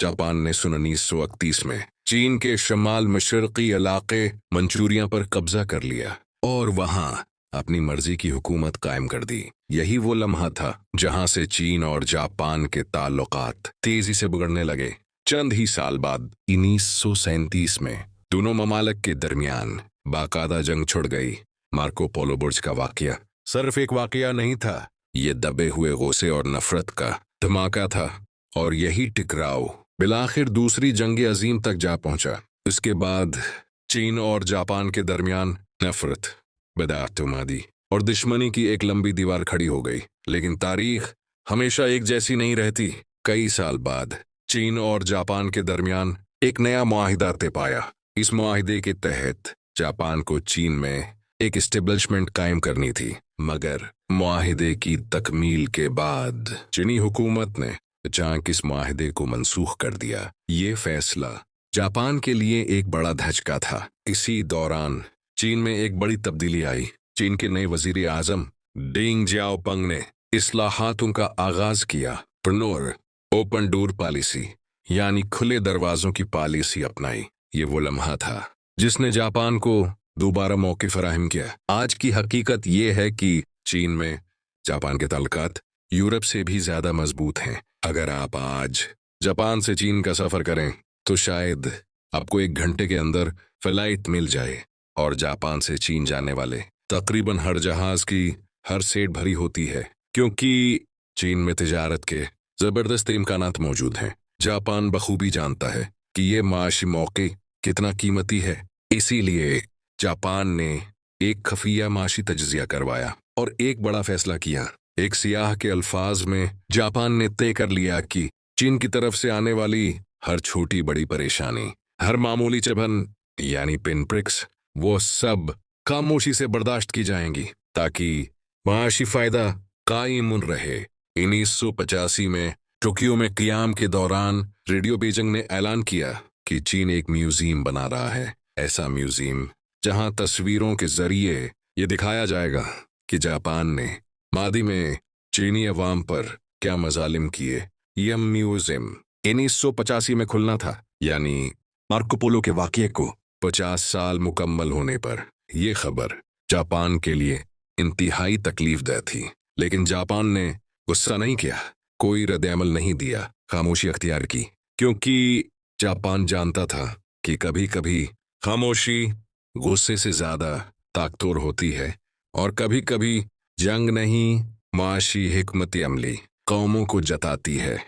Japan ने सन 1931 में चीन के शमाल मशरकी इलाके मंचूरिया पर कब्जा कर लिया और वहां अपनी मर्जी की हुकूमत कायम कर दी। यही वो लम्हा था जहां से चीन और जापान के ताल्लुकात तेजी से बिगड़ने लगे। चंद ही साल बाद 1937 में दोनों ममालिक के दरमियान बाकायदा जंग छिड़ गई। मार्को पोलो बुर्ज का वाकया सिर्फ एक वाकया नहीं था, ये दबे हुए गुस्से और नफरत का धमाका था, और यही टकराव बिलाखिर दूसरी जंग अजीम तक जा पहुंचा। इसके बाद चीन और जापान के दरमियान नफरत, बदातुमादी और दुश्मनी की एक लंबी दीवार खड़ी हो गई। लेकिन तारीख हमेशा एक जैसी नहीं रहती। कई साल बाद चीन और जापान के दरमियान एक नया मुआहिदा तय पाया। इस मुआहिदे के तहत जापान को चीन में एक एस्टेब्लिशमेंट कायम करनी थी, मगर मुआहिदे की तकमील के बाद चीनी हुकूमत ने अचानक इस मुआहिदे को मनसूख कर दिया। ये फैसला जापान के लिए एक बड़ा धचका था। इसी दौरान चीन में एक बड़ी तब्दीली आई। चीन के नए वजीर आजम डेंग जियाओपिंग ने इस्लाहातों का आगाज किया। प्रणोर ओपन डोर पॉलिसी यानी खुले दरवाजों की पॉलिसी अपनाई। ये वो लम्हा था जिसने जापान को दोबारा मौके फराहम किया। आज की हकीकत ये है कि चीन में जापान के ताल्लुकात यूरोप से भी ज्यादा मजबूत हैं। अगर आप आज जापान से चीन का सफर करें तो शायद आपको 1 घंटे के अंदर फ्लाइट मिल जाए, और जापान से चीन जाने वाले तकरीबन हर जहाज की हर सीट भरी होती है, क्योंकि चीन में तिजारत के जबरदस्त इम्कानात मौजूद हैं। जापान बखूबी जानता है कि ये माशी मौके कितना कीमती है, इसीलिए जापान ने एक खफिया माशी तजजिया करवाया और एक बड़ा फैसला किया। एक सियाह के अल्फाज में जापान ने तय कर लिया कि चीन की तरफ से आने वाली हर छोटी बड़ी परेशानी, हर मामूली चुभन यानी पिन प्रिक्स, वो सब खामोशी से बर्दाश्त की जाएंगी ताकि माशी फायदा कायम रहे। 1985 में टोक्यो में क़ियाम के दौरान रेडियो बीजिंग ने ऐलान किया कि चीन एक म्यूजियम बना रहा है। ऐसा म्यूजियम जहां तस्वीरों के जरिए ये दिखाया जाएगा कि जापान ने मादी में चीनी अवाम पर क्या मजालिम किए। यह म्यूजियम 1985 में खुलना था, यानी मार्को पोलो के वाक़ये को 50 साल मुकम्मल होने पर। यह खबर जापान के लिए इंतहाई तकलीफदेह थी, लेकिन जापान ने गुस्सा नहीं किया, कोई रद्द-ए-अमल नहीं दिया, खामोशी अख्तियार की, क्योंकि जापान जानता था कि कभी-कभी खामोशी गुस्से से ज़्यादा ताकतवर होती है, और कभी-कभी जंग नहीं, माशी हिकमत अमली कौमों को जताती है।